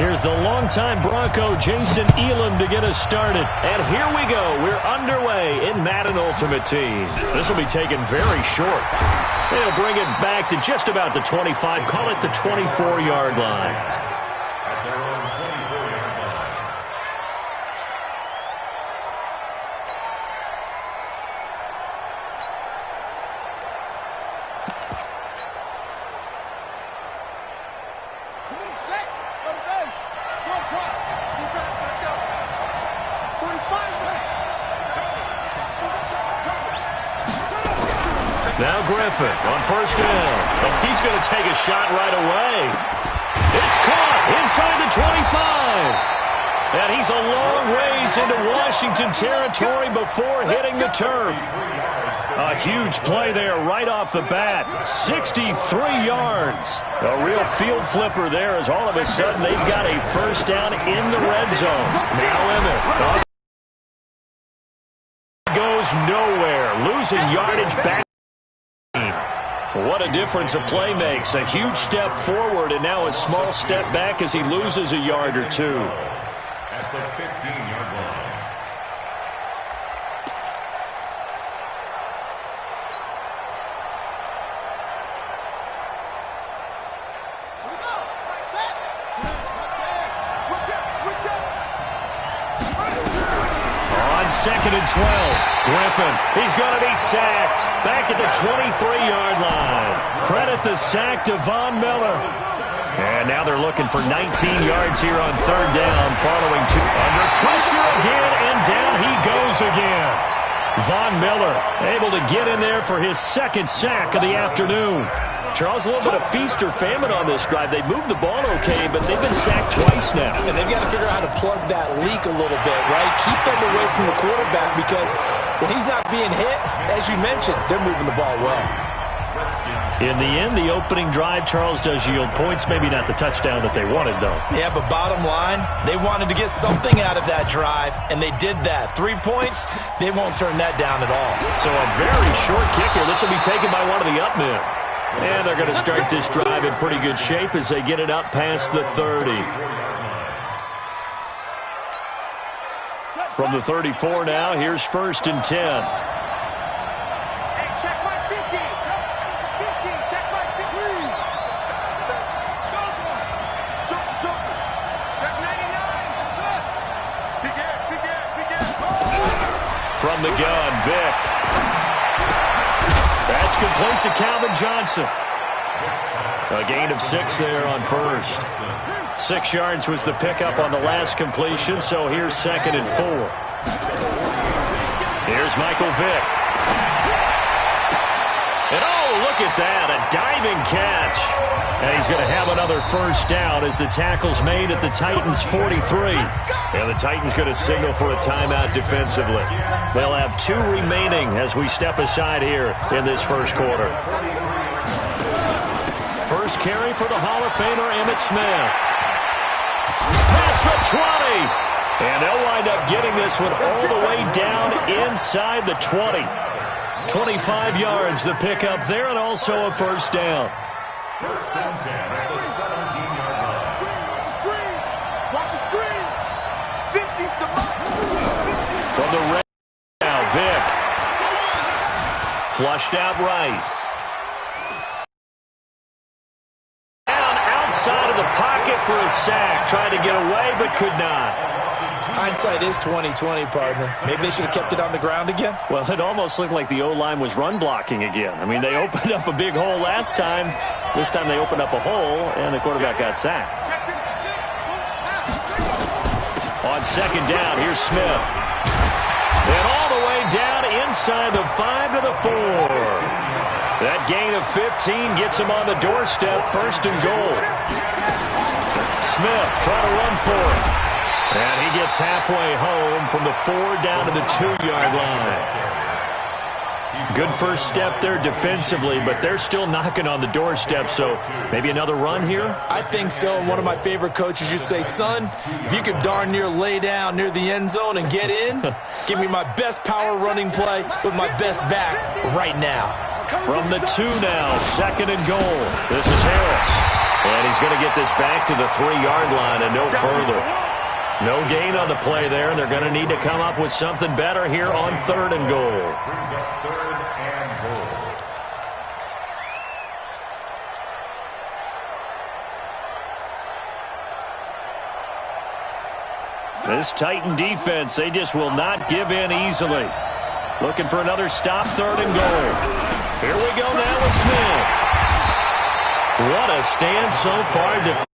Here's the longtime Bronco, Jason Elam, to get us started. And here we go. We're underway in Madden Ultimate Team. This will be taken very short. They'll bring it back to just about the 25. Call it the 24-yard line. Now Griffin on first down. And he's going to take a shot right away. It's caught inside the 25. And he's a long ways into Washington territory before hitting the turf. A huge play there right off the bat. 63 yards. A real field flipper there as all of a sudden they've got a first down in the red zone. Now Emmett goes nowhere. Losing yardage back. What a difference a play makes. A huge step forward and now a small step back as he loses a yard or two. At the 15-yard line. On second and 12. Griffin, he's going to be sacked. Back at the 23-yard line. Credit the sack to Von Miller. And now they're looking for 19 yards here on third down following two. Under pressure again, and down he goes again. Von Miller able to get in there for his second sack of the afternoon. Charles, a little bit of feast or famine on this drive. They moved the ball okay, but they've been sacked twice now. And they've got to figure out how to plug that leak a little bit, right? Keep them away from the quarterback because when he's not being hit, as you mentioned, they're moving the ball well. In the end, the opening drive, Charles, does yield points. Maybe not the touchdown that they wanted, though. Yeah, but bottom line, they wanted to get something out of that drive, and they did that. 3 points, they won't turn that down at all. So a very short kicker. This will be taken by one of the up men. And they're going to start this drive in pretty good shape as they get it up past the 30. From the 34 now, here's first and 10. From the gun, Vick. That's complete to Calvin Johnson. A gain of 6 there on first. 6 yards was the pickup on the last completion, so here's second and 4. Here's Michael Vick. And oh, look at that, a diving catch. And he's going to have another first down as the tackle's made at the Titans' 43. And the Titans going to signal for a timeout defensively. They'll have 2 remaining as we step aside here in this first quarter. First carry for the Hall of Famer Emmitt Smith. Past the 20. And they'll wind up getting this one all the way down inside the 20. 25 yards the pickup there and also a first down. First and 10 at the 17-yard line. Screen! Watch the screen! 50's the mark! From the red now, Vick. Flushed out right. Down outside of the pocket for a sack. Tried to get away but could not. Hindsight is 20/20, partner. Maybe they should have kept it on the ground again. Well, it almost looked like the O-line was run blocking again. I mean, they opened up a big hole last time. This time they opened up a hole, and the quarterback got sacked. On second down, here's Smith. And all the way down inside the 5 to the 4. That gain of 15 gets him on the doorstep, first and goal. Smith trying to run for it. And he gets halfway home from the 4 down to the 2-yard line. Good first step there defensively, but they're still knocking on the doorstep, so maybe another run here? I think so, and one of my favorite coaches used to say, son, if you could darn near lay down near the end zone and get in, give me my best power running play with my best back right now. From the 2 now, second and goal. This is Harris. And he's going to get this back to the 3-yard line and no further. No gain on the play there, and they're going to need to come up with something better here on 3rd and goal. Brings up 3rd and goal. This Titan defense, they just will not give in easily. Looking for another stop, 3rd and goal. Here we go now with Smith. What a stand so far.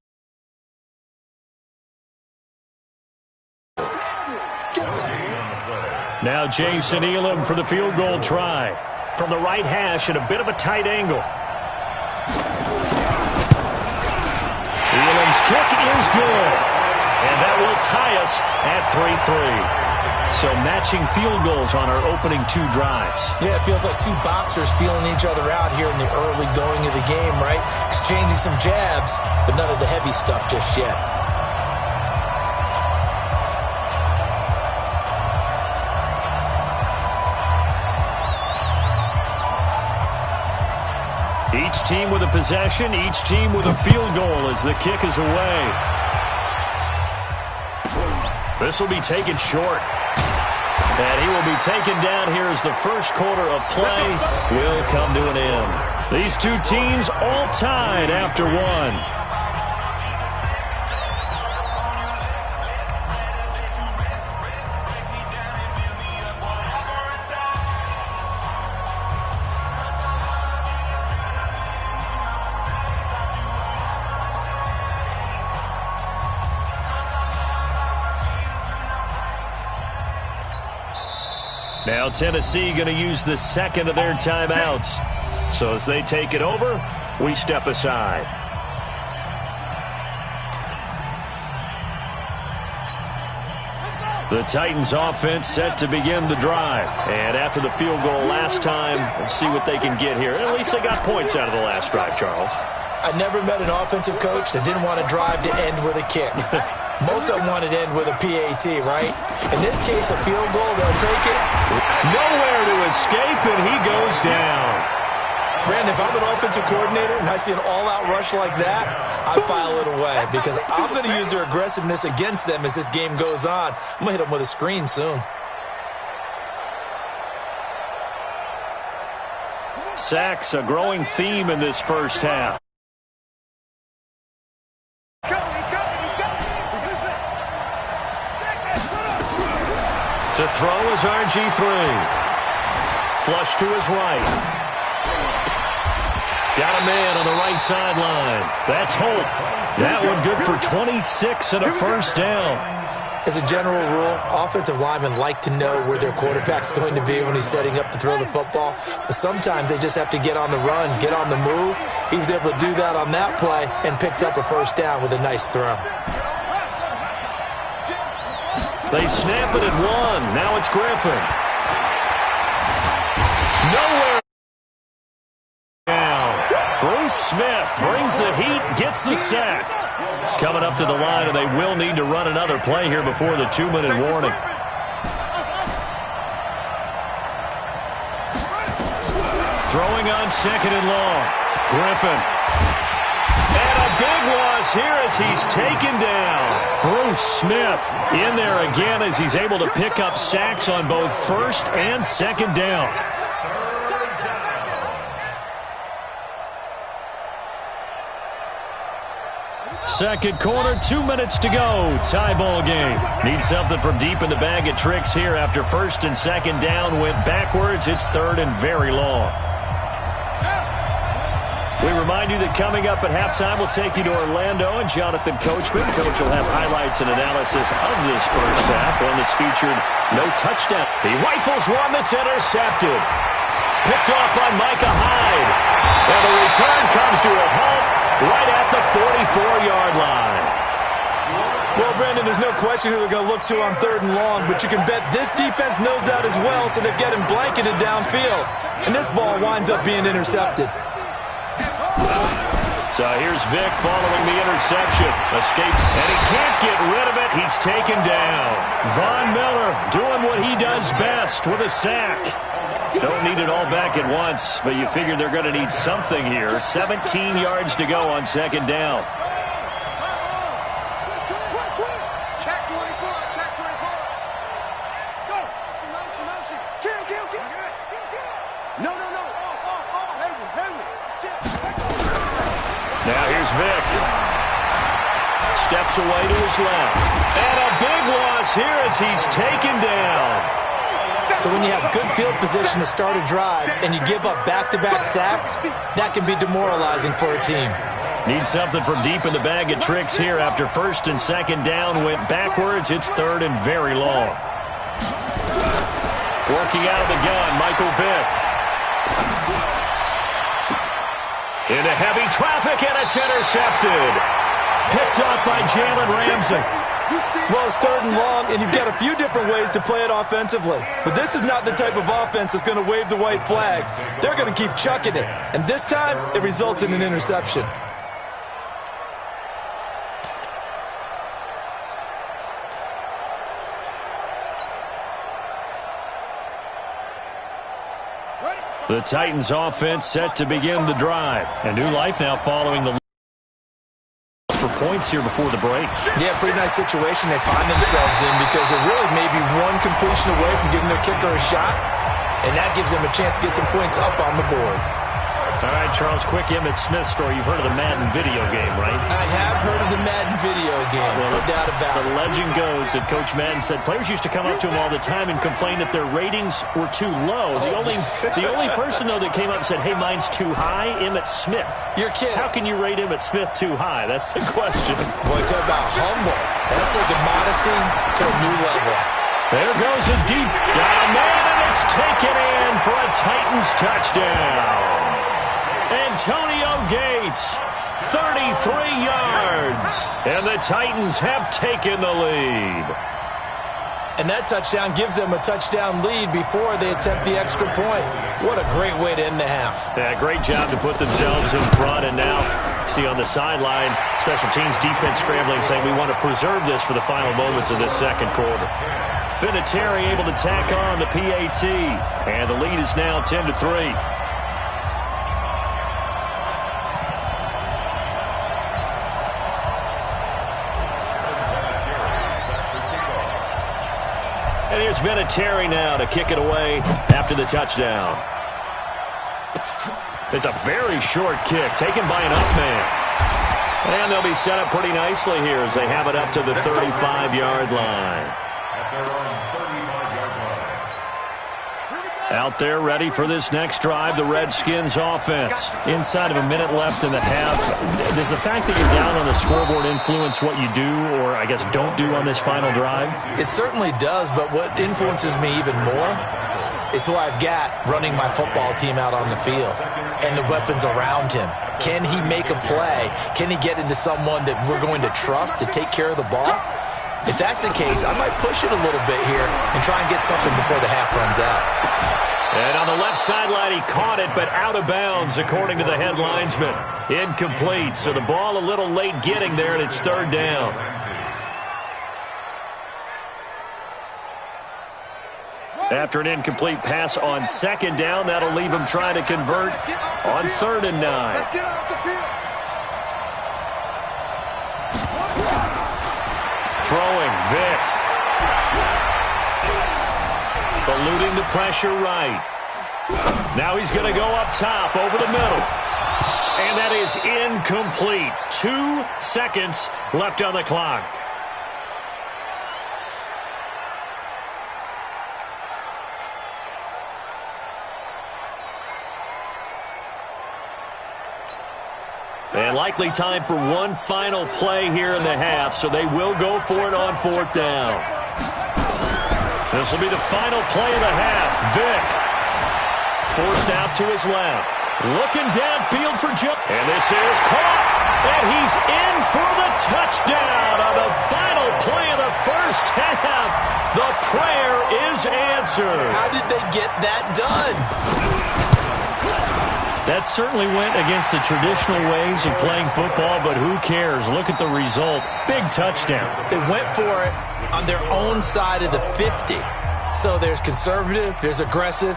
Now Jason Elam for the field goal try. From the right hash at a bit of a tight angle. Elam's kick is good. And that will tie us at 3-3. So matching field goals on our opening 2 drives. Yeah, it feels like 2 boxers feeling each other out here in the early going of the game, right? Exchanging some jabs, but none of the heavy stuff just yet. Each team with a possession, each team with a field goal as the kick is away. This will be taken short. And he will be taken down here as the first quarter of play will come to an end. These 2 teams all tied after 1. Now Tennessee going to use the second of their timeouts. So as they take it over, we step aside. The Titans offense set to begin the drive. And after the field goal last time, we'll see what they can get here. At least they got points out of the last drive, Charles. I never met an offensive coach that didn't want to drive to end with a kick. Most of them wanted to end with a PAT, right? In this case, a field goal, they'll take it. Nowhere to escape, and he goes down. Brandon, if I'm an offensive coordinator and I see an all-out rush like that, I file it away because I'm going to use their aggressiveness against them as this game goes on. I'm going to hit them with a screen soon. Sacks, a growing theme in this first half. To throw is RG3. Flush to his right. Got a man on the right sideline. That's Holt. That one good for 26 and a first down. As a general rule, offensive linemen like to know where their quarterback's going to be when he's setting up to throw the football. But sometimes they just have to get on the run, get on the move. He was able to do that on that play and picks up a first down with a nice throw. They snap it at 1. Now it's Griffin. Nowhere down. Bruce Smith brings the heat, gets the sack. Coming up to the line, and they will need to run another play here before the 2-minute warning. Throwing on 2nd and long. Griffin. And a big loss here as he's taken down. Bruce Smith in there again as he's able to pick up sacks on both 1st and 2nd down. Second quarter, 2 minutes to go. Tie ball game. Need something from deep in the bag of tricks here after 1st and 2nd down went backwards. It's 3rd and very long. We remind you that coming up at halftime, we'll take you to Orlando and Jonathan Coachman. Coach will have highlights and analysis of this first half, one that's featured no touchdown. He rifles one that's intercepted. Picked off by Micah Hyde. And the return comes to a halt right at the 44-yard line. Well, Brandon, there's no question who they're going to look to on 3rd and long, but you can bet this defense knows that as well, so they're getting blanketed downfield. And this ball winds up being intercepted. So here's Vic following the interception. Escape, and he can't get rid of it. He's taken down. Von Miller doing what he does best with a sack. Don't need it all back at once, but you figure they're going to need something here. 17 yards to go on second down. Check 24. Check 24. Go. Kill. No. Now here's Vic. Steps away to his left. And a big loss here as he's taken down. So when you have good field position to start a drive and you give up back-to-back sacks, that can be demoralizing for a team. Need something from deep in the bag of tricks here after first and second down went backwards. It's third and very long. Working out of the gun, Michael Vick. Into heavy traffic, and it's intercepted. Picked off by Jalen Ramsey. Well, it's third and long, and you've got a few different ways to play it offensively. But this is not the type of offense that's going to wave the white flag. They're going to keep chucking it. And this time, it results in an interception. The Titans offense set to begin the drive. A new life now following the for points here before the break. Yeah, pretty nice situation they find themselves in because they're really maybe one completion away from giving their kicker a shot, and that gives them a chance to get some points up on the board. All right, Charles, quick Emmitt Smith story. You've heard of the Madden video game, right? I have heard of the Madden video game, well, no doubt about it. The it. legend goes that Coach Madden said players used to come up to him all the time and complain that their ratings were too low. The only person, though, that came up and said, hey, mine's too high, Emmitt Smith. You're kidding. How can you rate Emmitt Smith too high? That's the question. Boy, talk about humble. That's taking modesty to a new level. There goes a deep. Got a man, and it's taken in for a Titans touchdown. Antonio Gates, 33 yards, and the Titans have taken the lead. And that touchdown gives them a touchdown lead before they attempt the extra point. What a great way to end the half. Yeah, great job to put themselves in front, and now see on the sideline, special teams defense scrambling, saying we want to preserve this for the final moments of this second quarter. Vinatieri able to tack on the PAT, and the lead is now 10-3. And here's Vinatieri now to kick it away after the touchdown. It's a very short kick taken by an up man. And they'll be set up pretty nicely here as they have it up to the 35-yard line. Out there ready for this next drive, the Redskins offense. Inside of a minute left in the half. Does the fact that you're down on the scoreboard influence what you do or, I guess, don't do on this final drive? It certainly does, but what influences me even more is who I've got running my football team out on the field and the weapons around him. Can he make a play? Can he get into someone that we're going to trust to take care of the ball? If that's the case, I might push it a little bit here and try and get something before the half runs out. And on the left sideline, he caught it, but out of bounds, according to the head linesman. Incomplete, so the ball a little late getting there, and it's third down. After an incomplete pass on second down, that'll leave him trying to convert on 3rd and 9. Let's get off the field. Throwing, Vic. Eluding the pressure right. Now he's going to go up top over the middle. And that is incomplete. 2 seconds left on the clock. And likely time for one final play here in the half, so they will go for it on 4th down. This will be the final play of the half. Vic forced out to his left. Looking downfield for Joe. And this is caught. And he's in for the touchdown on the final play of the first half. The prayer is answered. How did they get that done? That certainly went against the traditional ways of playing football, but who cares? Look at the result. Big touchdown. They went for it on their own side of the 50. So there's conservative, there's aggressive,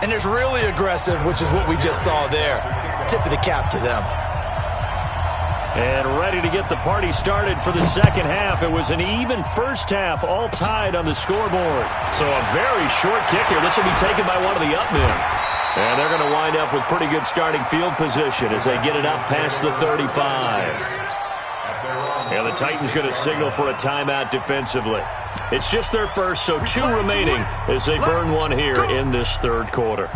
And there's really aggressive, which is what we just saw there. Tip of the cap to them. And ready to get the party started for the second half. It was an even first half, all tied on the scoreboard. So a very short kick here. This will be taken by one of the up men. And they're going to wind up with pretty good starting field position as they get it up past the 35. And the Titans going to signal for a timeout defensively. It's just their first, so 2 remaining as they burn one here in this third quarter.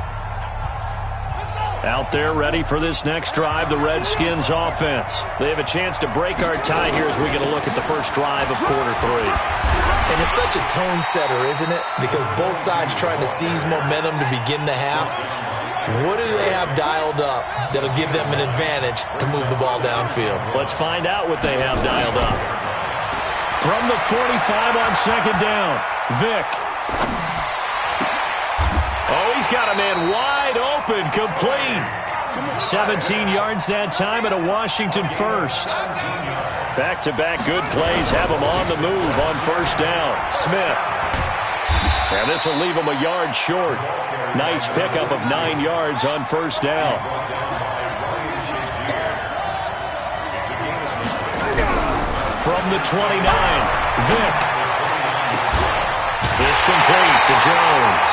Out there ready for this next drive, the Redskins offense. They have a chance to break our tie here as we get a look at the first drive of quarter 3. And it's such a tone setter, isn't it? Because both sides trying to seize momentum to begin the half. What do they have dialed up that'll give them an advantage to move the ball downfield? Let's find out what they have dialed up. From the 45 on second down, Vick. Oh, he's got a man wide open, complete. 17 yards that time and a Washington first. Back-to-back good plays have him on the move on first down. Smith. And this will leave him a yard short. Nice pickup of 9 yards on first down. From the 29, Vick. It's complete to Jones.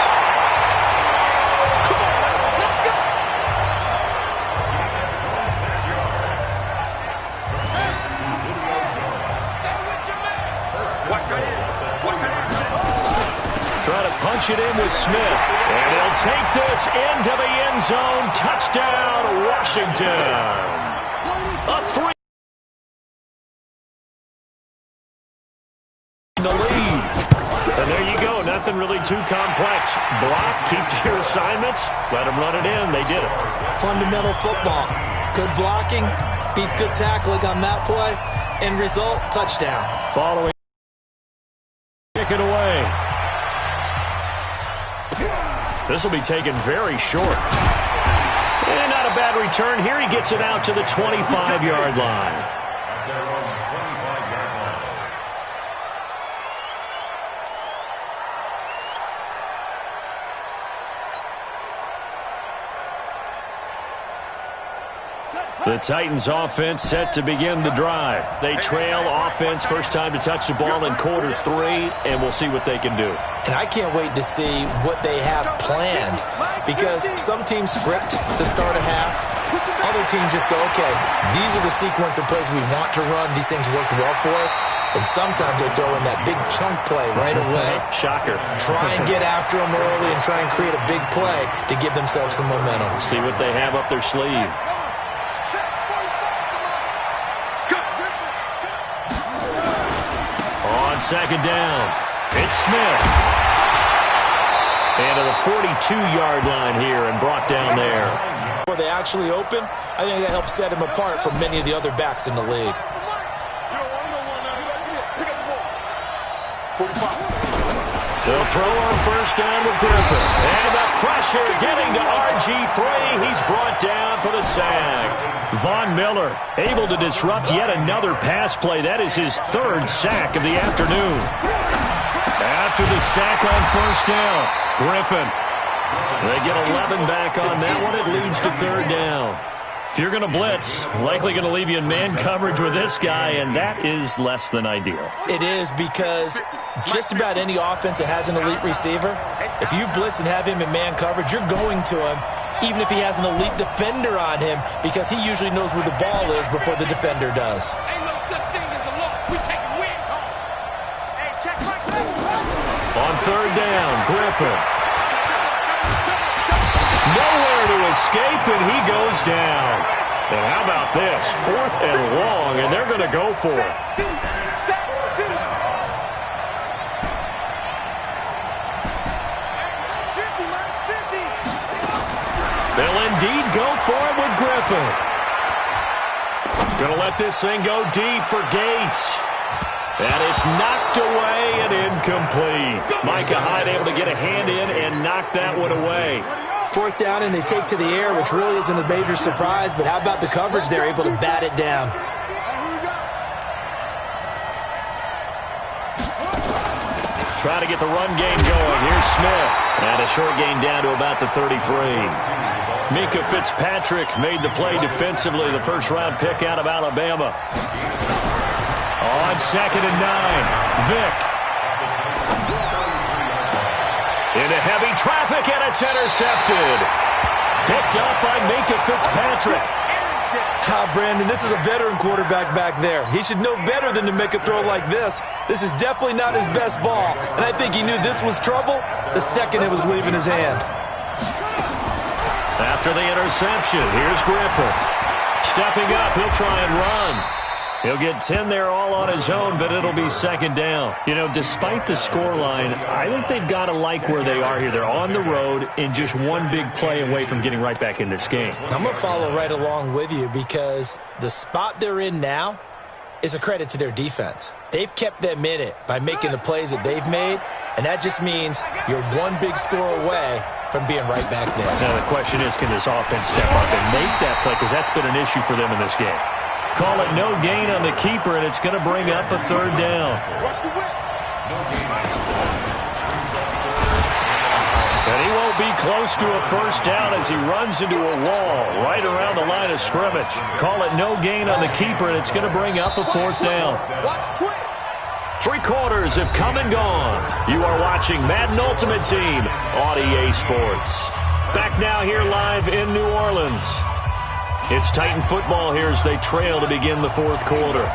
Trying to punch it in with Smith. And he'll take this into the end zone. Touchdown, Washington. A 3. The lead. And there you go. Nothing really too complex. Block, keep to your assignments. Let them run it in. They did it. Fundamental football. Good blocking. Beats good tackling on that play. End result, touchdown. Following. Kick it away. This will be taken very short. And not a bad return. Here he gets it out to the 25-yard line. The Titans offense set to begin the drive. They trail offense first time to touch the ball in quarter 3, and we'll see what they can do. And I can't wait to see what they have planned, because some teams script to start a half. Other teams just go, okay, these are the sequence of plays we want to run. These things worked well for us. And sometimes they throw in that big chunk play right away. Shocker. Try and get after them early and try and create a big play to give themselves some momentum. See what they have up their sleeve. On second down, it's Smith. And to the 42-yard line here and brought down there. Where they actually open, I think that helps set him apart from many of the other backs in the league. They'll throw on first down with Griffin. And the pressure getting to RG3. He's brought down for the sack. Von Miller able to disrupt yet another pass play. That is his 3rd sack of the afternoon. After the sack on first down, Griffin. They get 11 back on that one. It leads to 3rd down. If you're going to blitz, likely going to leave you in man coverage with this guy, and that is less than ideal. It is, because just about any offense that has an elite receiver, if you blitz and have him in man coverage, you're going to him, even if he has an elite defender on him, because he usually knows where the ball is before the defender does. On 3rd down, Griffin. Nowhere to escape, and he goes down. And how about this? 4th and long, and they're going to go for it. They'll indeed go for it with Griffin. Going to let this thing go deep for Gates. And it's knocked away and incomplete. Micah Hyde able to get a hand in and knock that one away. 4th down, and they take to the air, which really isn't a major surprise, but how about the coverage? They're able to bat it down. try to get the run game going. Here's Smith. And a short gain down to about the 33. Mika Fitzpatrick made the play defensively, the first-round pick out of Alabama. On 2nd and 9, Vick. Into heavy traffic, and it's intercepted. Picked up by Mika Fitzpatrick. Brandon, this is a veteran quarterback back there. He should know better than to make a throw like this. This is definitely not his best ball, and I think he knew this was trouble the second it was leaving his hand. After the interception, here's Griffin. Stepping up, he'll try and run. He'll get 10 there all on his own, but it'll be 2nd down. You know, despite the scoreline, I think they've got to like where they are here. They're on the road and just one big play away from getting right back in this game. I'm going to follow right along with you because the spot they're in now is a credit to their defense. They've kept them in it by making the plays that they've made, and that just means you're one big score away from being right back there. Now the question is, can this offense step up and make that play? Because that's been an issue for them in this game. Call it no gain on the keeper, and it's going to bring up a 3rd down. And he won't be close to a 1st down as he runs into a wall right around the line of scrimmage. Call it no gain on the keeper, and it's going to bring up a 4th down. 3 quarters have come and gone. You are watching Madden Ultimate Team on EA Sports. Back now here live in New Orleans. It's Titan football here as they trail to begin the 4th quarter.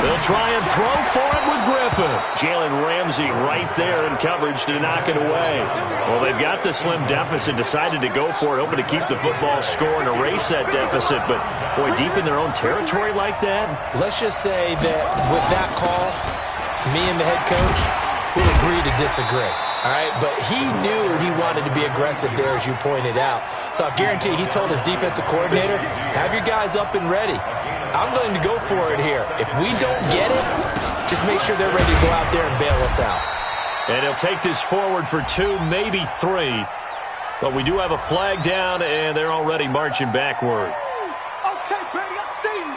They'll try and throw for it with Griffin. Jalen Ramsey right there in coverage to knock it away. Well, they've got the slim deficit, decided to go for it, hoping to keep the football score and erase that deficit. But, boy, deep in their own territory like that. Let's just say that with that call, me and the head coach will agree to disagree. All right, but he knew he wanted to be aggressive there, as you pointed out. So I guarantee he told his defensive coordinator, have your guys up and ready. I'm going to go for it here. If we don't get it, just make sure they're ready to go out there and bail us out. And he'll take this forward for 2, maybe 3. But we do have a flag down, and they're already marching backward. Okay, Brady, I see you.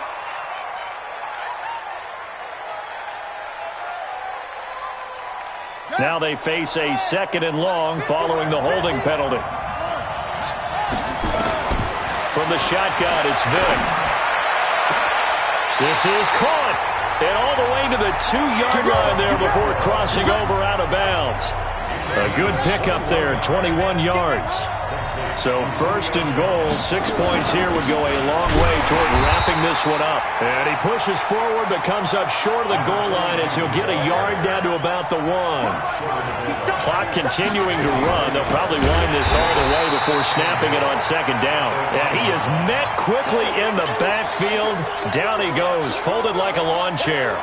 Now they face a 2nd and long following the holding penalty. From the shotgun, it's Vick. This is caught. And all the way to the 2-yard line there before crossing over out of bounds. A good pickup there, 21 yards. So 1st and goal, 6 points here would go a long way toward wrapping this one up. And he pushes forward but comes up short of the goal line as he'll get a yard down to about the 1. Clock continuing to run. They'll probably wind this all the way before snapping it on 2nd down. And he is met quickly in the backfield. Down he goes, folded like a lawn chair.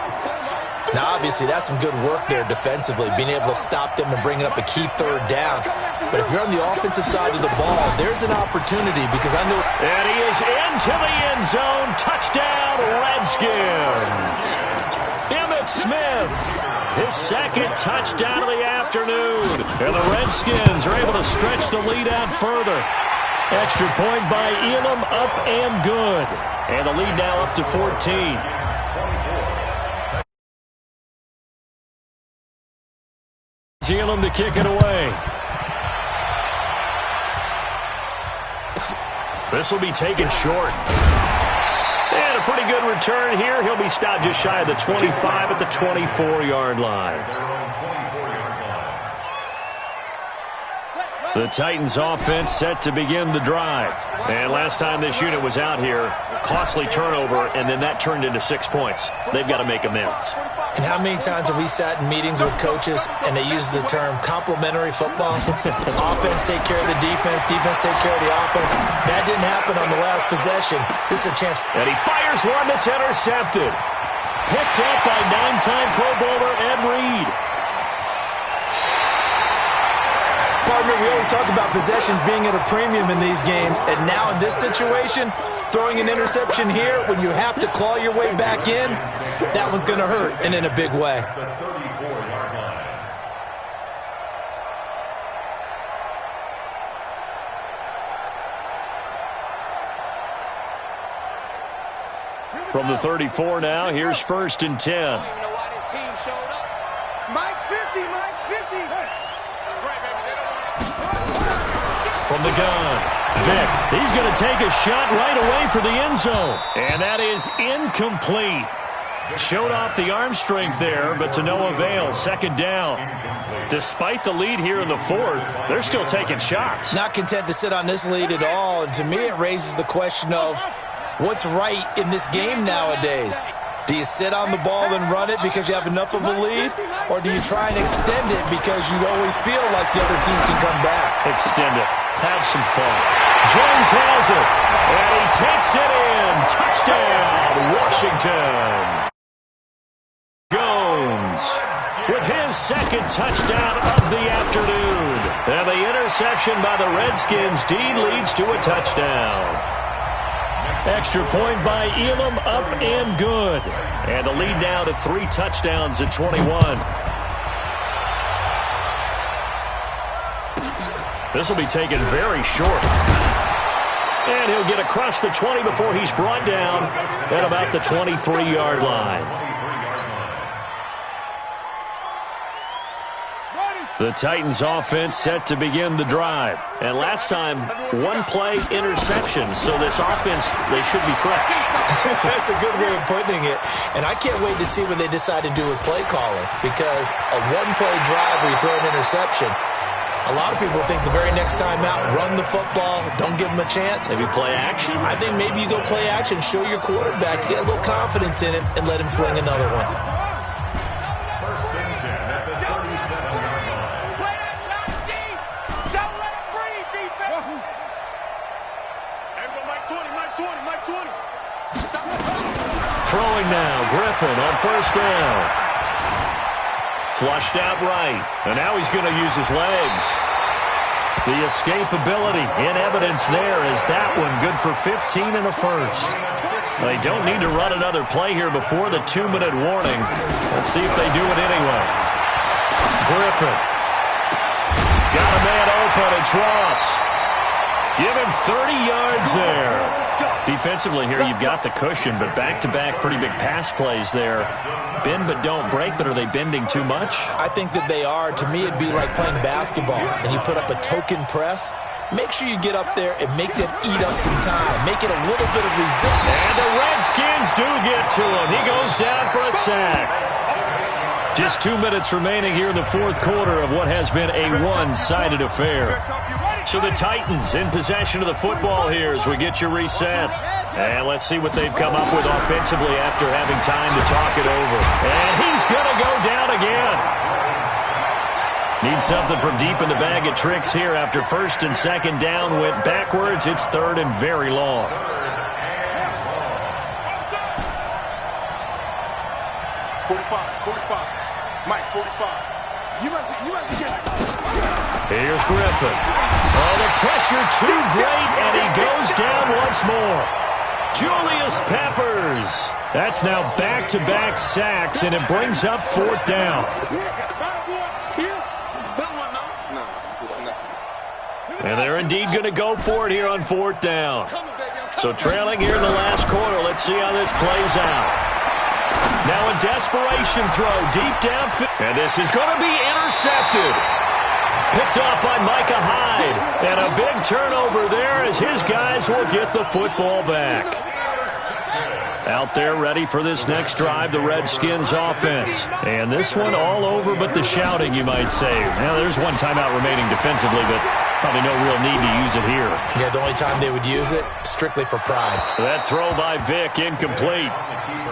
Now, obviously, that's some good work there defensively, being able to stop them and bringing up a key 3rd down. But if you're on the offensive side of the ball, there's an opportunity because I know... And he is into the end zone. Touchdown, Redskins. Emmitt Smith, his 2nd touchdown of the afternoon. And the Redskins are able to stretch the lead out further. Extra point by Elam, up and good. And the lead now up to 14. Elam to kick it away. This will be taken short. And a pretty good return here. He'll be stopped just shy of the 25 at the 24-yard line. The Titans offense set to begin the drive. And last time this unit was out here, costly turnover, and then that turned into 6 points. They've got to make amends. And how many times have we sat in meetings with coaches and they use the term complementary football? Offense take care of the defense, defense take care of the offense. That didn't happen on the last possession. This is a chance. And he fires one that's intercepted. Picked up by 9-time Pro Bowler Ed Reed. Partner, we always talk about possessions being at a premium in these games, and now in this situation, throwing an interception here when you have to claw your way back in, that one's going to hurt, and in a big way. From the 34 now, here's 1st and 10. team showed up. Mike's 50, Mike's 50. That's right, baby. They don't want From the gun, Vic, he's going to take a shot right away for the end zone. And that is incomplete. Showed off the arm strength there, but to no avail. Second down. Despite the lead here in the fourth, they're still taking shots. Not content to sit on this lead at all. And to me, it raises the question of what's right in this game nowadays. Do you sit on the ball and run it because you have enough of a lead? Or do you try and extend it because you always feel like the other team can come back? Extend it. Have some fun. Jones has it. And he takes it in. Touchdown, Washington. Jones with his second touchdown of the afternoon. And the interception by the Redskins. Dean leads to a touchdown. Extra point by Elam, up and good. And the lead now to 3 touchdowns at 21. This will be taken very short. And he'll get across the 20 before he's brought down at about the 23-yard line. The Titans offense set to begin the drive. And last time, one-play interception. So this offense, they should be fresh. That's a good way of putting it. And I can't wait to see what they decide to do with play calling. Because a one-play drive where you throw an interception, a lot of people think the very next time out, run the football, don't give them a chance. Maybe play action? I think maybe you go play action, show your quarterback, get a little confidence in him, and let him fling another one. First and 10 at the 37-yard line. Throwing now, Griffin on first down. Flushed out right, and now he's going to use his legs. The escapability in evidence there is that one good for 15 and a first. They don't need to run another play here before the 2-minute warning. Let's see if they do it anyway. Griffin. Got a man open, it's Ross. Give him 30 yards there. Defensively here, you've got the cushion, but back-to-back pretty big pass plays there. Bend but don't break, but are they bending too much? I think that they are. To me, it'd be like playing basketball, and you put up a token press. Make sure you get up there and make them eat up some time. Make it a little bit of resistance. And the Redskins do get to him. He goes down for a sack. Just 2 minutes remaining here in the fourth quarter of what has been a one-sided affair. So the Titans in possession of the football here as we get you reset. And let's see what they've come up with offensively after having time to talk it over. And he's going to go down again. Need something from deep in the bag of tricks here after first and second down went backwards. It's third and very long. 45. Mike, 45. You must be getting it. Here's Griffin. Oh, the pressure too great, and he goes down once more. Julius Peppers. That's now back-to-back sacks, and it brings up fourth down. And they're indeed going to go for it here on fourth down. So trailing here in the last quarter, let's see how this plays out. Now a desperation throw deep downfield. And this is going to be intercepted. Picked off by Micah Hyde. And a big turnover there as his guys will get the football back. Out there ready for this next drive, the Redskins offense. And this one all over but the shouting, you might say. Now there's one timeout remaining defensively, but probably no real need to use it here. Yeah, the only time they would use it, strictly for pride. That throw by Vic, incomplete.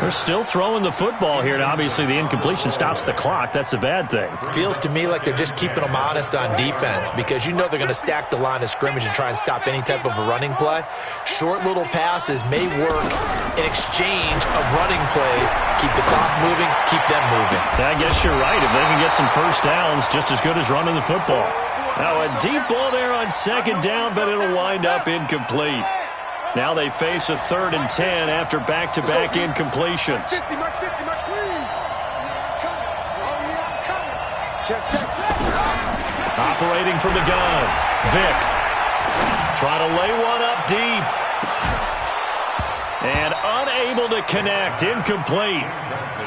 They're still throwing the football here, and obviously the incompletion stops the clock. That's a bad thing. Feels to me like they're just keeping them honest on defense because you know they're going to stack the line of scrimmage and try and stop any type of a running play. Short little passes may work in exchange of running plays. Keep the clock moving, keep them moving. I guess you're right. If they can get some first downs, just as good as running the football. Now a deep ball there on second down, but it'll wind up incomplete. Now they face a 3rd and 10 after back-to-back incompletions. Operating from the gun. Vic trying to lay one up deep. And unable to connect. Incomplete.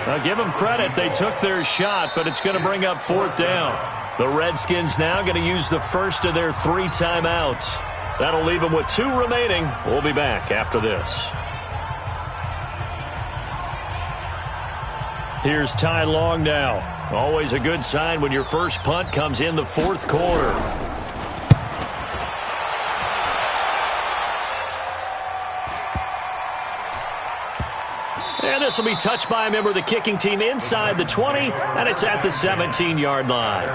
Now, give them credit. They took their shot, but it's going to bring up 4th down. The Redskins now going to use the first of their 3 timeouts. That'll leave them with 2 remaining. We'll be back after this. Here's Ty Long now. Always a good sign when your first punt comes in the 4th quarter. And this will be touched by a member of the kicking team inside the 20, and it's at the 17-yard line.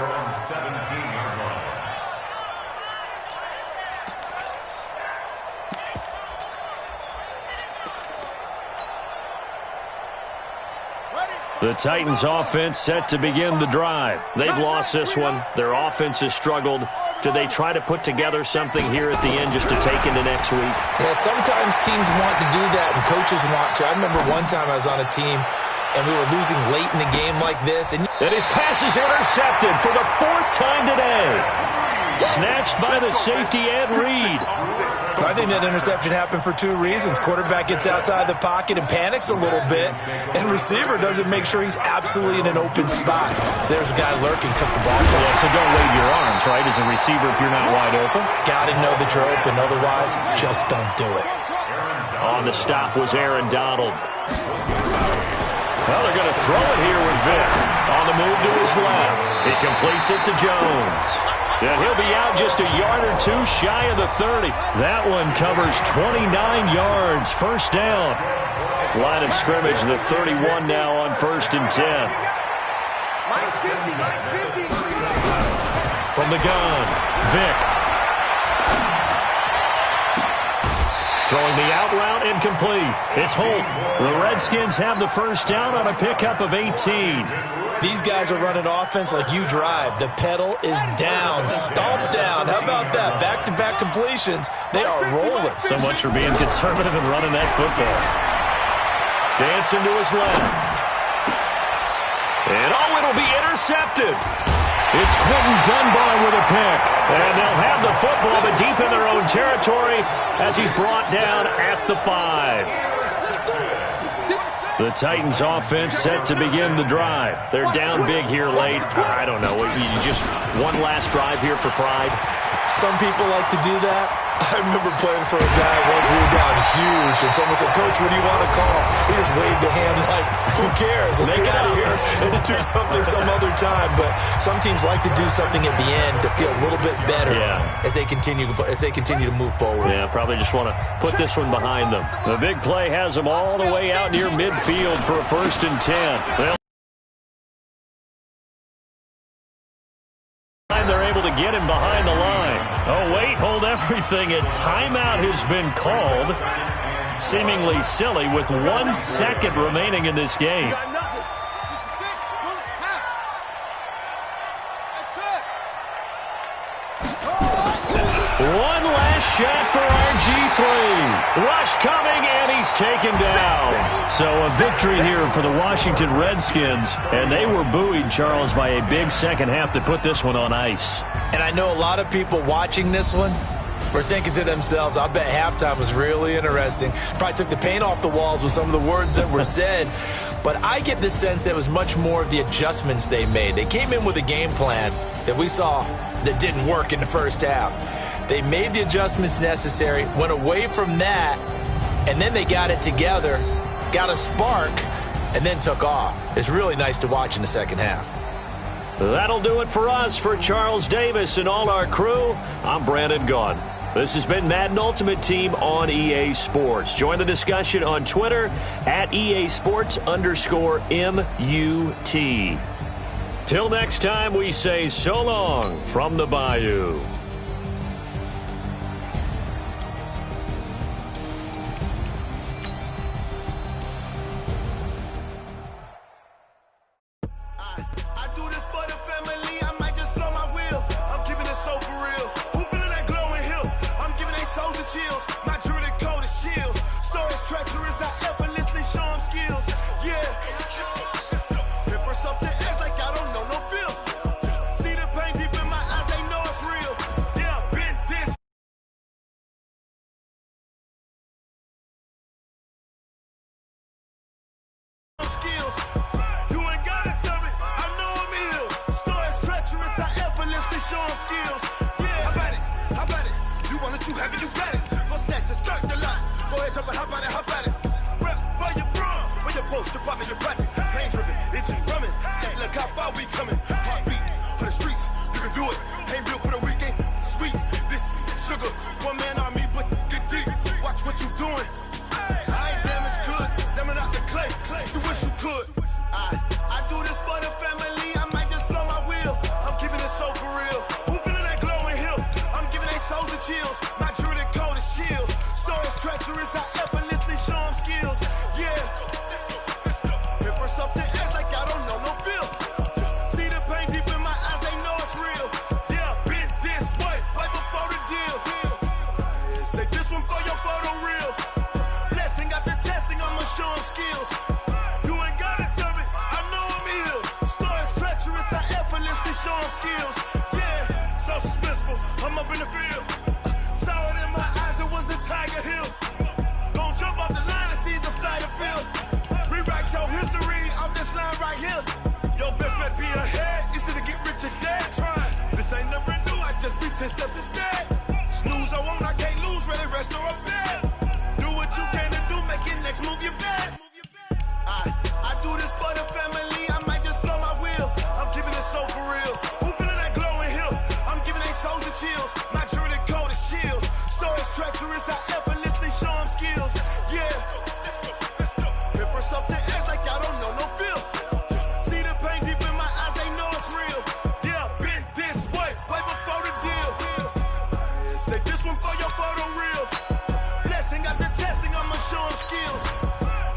The Titans offense set to begin the drive. They've lost this one. Their offense has struggled. Do they try to put together something here at the end just to take into next week? Yeah, sometimes teams want to do that and coaches want to. I remember one time I was on a team and we were losing late in a game like this. And his pass is intercepted for the 4th time today. Snatched by the safety, Ed Reed. I think that interception happened for 2 reasons. Quarterback gets outside the pocket and panics a little bit, and receiver doesn't make sure he's absolutely in an open spot. So there's a guy lurking, took the ball. Yeah, so don't wave your arms, right, as a receiver if you're not wide open. Got to know that you're open. Otherwise, just don't do it. On the stop was Aaron Donald. Well, they're going to throw it here with Vick. On the move to his left. He completes it to Jones. And he'll be out just a yard or 2 shy of the 30. That one covers 29 yards. First down. Line of scrimmage, the 31 now on 1st and 10. Mike's 50, Mike's 50. From the gun, Vick. Throwing the out route, incomplete. It's Holt. The Redskins have the first down on a pickup of 18. These guys are running offense like you drive. The pedal is down, stomped down. How about that? Back-to-back completions. They are rolling. So much for being conservative and running that football. Dancing to his left. And it'll be intercepted. It's Quentin Dunbar with a pick. And they'll have the football, but deep in their own territory as he's brought down at the 5. The Titans offense set to begin the drive. They're down big here late. I don't know. You just one last drive here for pride. Some people like to do that. I remember playing for a guy once we were down huge, and someone said, "Coach, what do you want to call?" He just waved a hand like, who cares? Let's get out of here and do something some other time. But some teams like to do something at the end to feel a little bit better as they continue to move forward. Yeah, probably just want to put this one behind them. The big play has them all the way out near midfield for a 1st and 10. Well, they're able to get him behind the line. Oh, wait, hold everything. A timeout has been called. Seemingly silly with 1 second remaining in this game. One last shot for RG3. Rush coming, and he's taken down. So a victory here for the Washington Redskins. And they were buoyed, Charles, by a big second half to put this one on ice. And I know a lot of people watching this one were thinking to themselves, I bet halftime was really interesting. Probably took the paint off the walls with some of the words that were said. But I get the sense that it was much more of the adjustments they made. They came in with a game plan that we saw that didn't work in the first half. They made the adjustments necessary, went away from that, and then they got it together, got a spark, and then took off. It's really nice to watch in the second half. That'll do it for us. For Charles Davis and all our crew, I'm Brandon Gaughan. This has been Madden Ultimate Team on EA Sports. Join the discussion on Twitter at EA Sports_MUT. Till next time, we say so long from the Bayou. Go ahead, jump and hop on it, hop at it. Rep for your bro, for your post, your in your projects. Pain driven, itching, drumming. Hey, look how far we coming. Heartbeat on the streets, you can do it. Ain't built for the weekend. Sweet, this sugar, one man army, but get deep. Watch what you doing. I ain't damaged goods, damn it out the clay. You wish you could. I do this for the family. I might just blow my wheel. I'm keeping it so for real. Who feeling that glowing hill? I'm giving they souls the chills. My jewelry code is chill. Stories treacherous, I effortlessly show them skills. Yeah. Hit first up the edge like I don't know no feel. See the pain deep in my eyes, they know it's real. Yeah, been this way, right before the deal. Say this one for your photo real. Blessing after testing, I'ma show them skills. You ain't gotta tell me, I know I'm ill. Stories treacherous, I effortlessly show them skills. Yeah, so suspenseful, I'm up in the field. Saw it in my eyes, it was the Tiger Hill. Gon' jump off the line and see the flight of field. Rewrite your history off this line right here. Your best bet be ahead, easy to get rich or dead. Try, this ain't never new, I just be 10 steps instead. Snooze, I won't, I can't lose, ready, rest or up dead. Do what you can to do, make your next move your best. I do this for the family, I might just blow my wheel. I'm keeping it so for real. Who feeling that glowing hill? I'm giving they souls the chills. My jewelry code is chill. Stories treacherous, I effortlessly show them skills. Yeah. Hit first off the edge like I don't know no feel. See the pain deep in my eyes, they know it's real. Yeah, been this way, way before the deal. Say this one for your photo real. Blessing after testing, I'ma show them skills.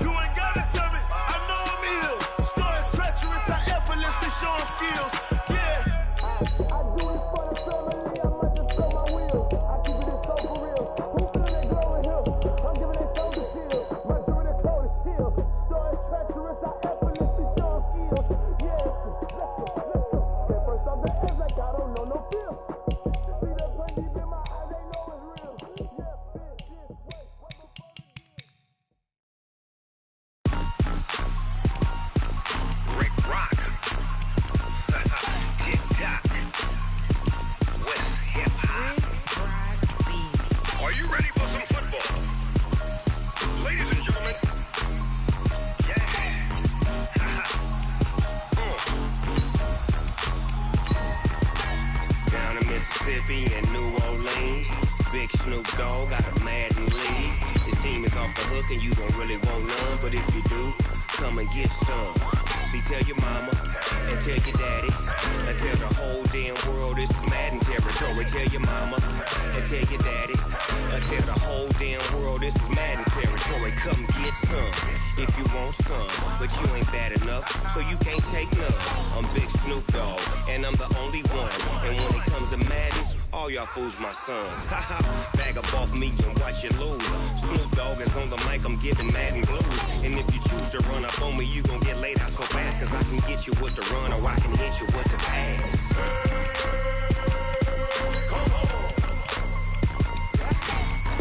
You ain't gotta tell me, I know I'm ill. Stories treacherous, I effortlessly show them skills. Yeah. I do it for the family, I might just blow my wheel. I keep it so for real. Who feeling that glowing hill? I'm giving they soul the shield. My jewelry code is chill. Stories treacherous, I effortlessly show them skills. Yeah, let's go. Get first off the edge like I don't know no feel. See that pain deep in my eyes, they know it's real. Yeah, been this way, way before the deal. Rick Rock. TikTok. West Hip Hop. Are you ready for some football? Ladies and gentlemen. Yeah. Down in Mississippi and New Orleans, Big Snoop Dogg got a Madden league. His team is off the hook and you don't really want none, but if you do, come and get some. See, tell your mama and tell your daddy and tell the whole damn world this is Madden territory. Tell your mama and tell your daddy and tell the whole damn world this is Madden territory. Come get some if you want some, but you ain't bad enough, so you can't take none. I'm Big Snoop Dogg and I'm the only one. And when it comes to Madden, all y'all fools my sons. Haha, bag up off me and watch you lose. Snoop Dogg is on the mic, I'm giving Madden blues. And if you choose to run up on me, you gon' get laid out so fast. Cause I can get you with the run or I can hit you with the pass.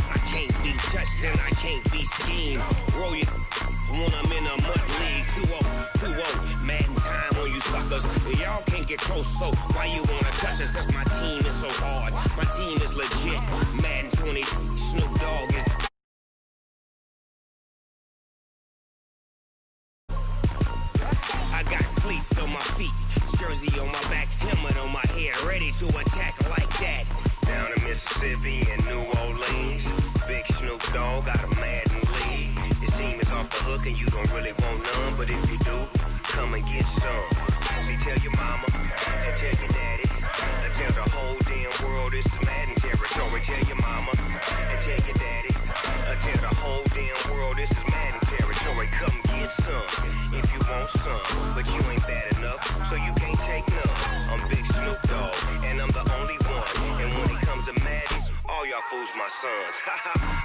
I can't be touched and I can't be schemed. Roll you when I'm in a mud league. 2-0, Madden time on you suckers. Y'all can't get close, so why you wanna touch us? Cause my team is so hard. My team is legit. Madden 20, Snoop Dogg is... I got cleats on my feet, jersey on my back, helmet on my head, ready to attack like that. Down in Mississippi and New Orleans, Big Snoop Dogg got a Madden league. His team is off the hook and you don't really want none, but if you do, come and get some. See, tell your mama and tell your daddy and tell the whole damn world this is Madden territory. Tell your mama and tell your daddy and tell the whole damn world this is Madden territory. Come get some if you want some, but you ain't bad enough, so you can't take none. I'm Big Snoop Dogg and I'm the only one. And when it comes to Madden, all y'all fools my sons.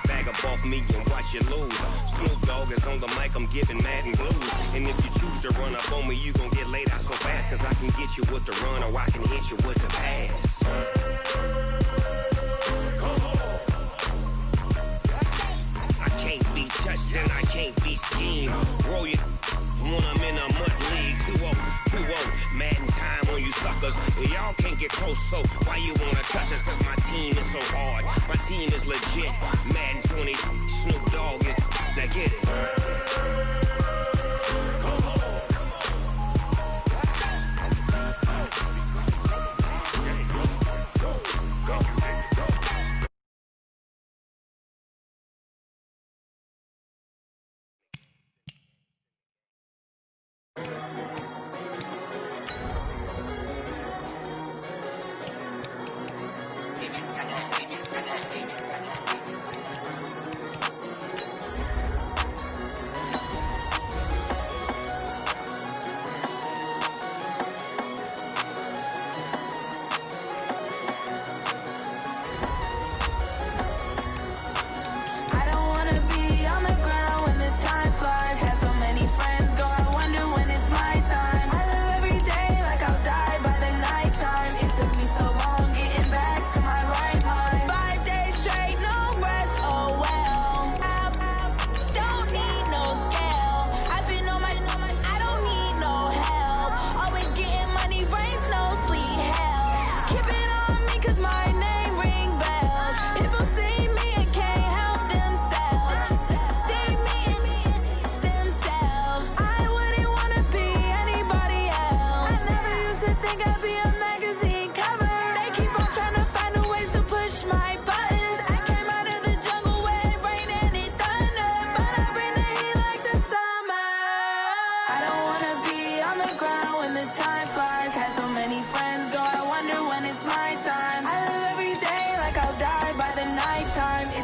Bag up off me and watch you lose. Snoop Dogg is on the mic, I'm giving Madden blues. And if you choose to run up on me, you gon' get laid out so fast. Cause I can get you with the run or I can hit you with the pass. I can't be touched and I can't be schemed. Roll your when I'm in a mud league. 2-0, 2-0, Madden time on you suckers. Y'all can't get close, so why you wanna touch us? Cause my team is so hard, my team is legit. Madden 20, Snoop Dogg is, now get it.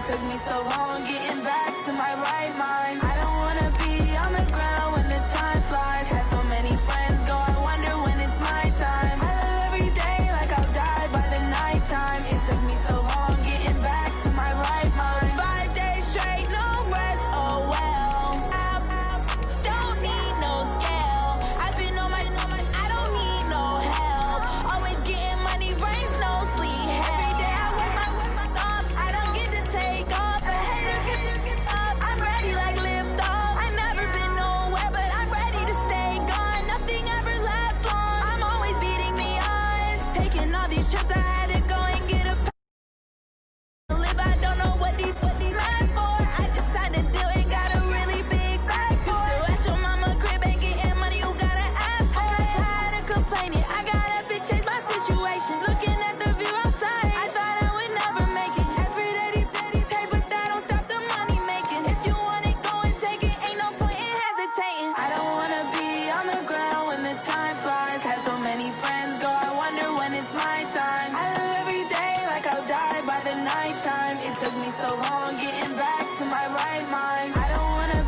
Took me so long getting back to my right mind. I don't wanna be on the ground when the time flies. Had so many friends go, I wonder when it's my time. I live every day like I'll die by the nighttime. It took me so long getting back to my right mind. 5 days straight, no rest, oh well. I don't need no scale. I've been on my, I don't need no help. Always getting money, rain, snow, sleet. Every day I work my thumb. I don't get to take off. A hater get up. I'm ready like lift off. I never been nowhere, but I'm ready to stay gone. Nothing ever lasts long. I'm always beating the odds. Taking all these trips, I had to go and get a live. I don't know what these mad for. I just signed a deal and got a really big bag for it. Still at your mama crib and getting money, you gotta ask for it. I'm tired of complaining. I gotta big change my situation. Looking at the view outside, I thought I would never make it. Every day they take, but that don't stop the money making. If you want it, go and take it. Ain't no point in hesitating. I don't wanna be on the ground when the time flies. Had so many friends go, I wonder when it's my time. I live every day like I'll die by the nighttime. It took me so long getting back to my right mind. I don't wanna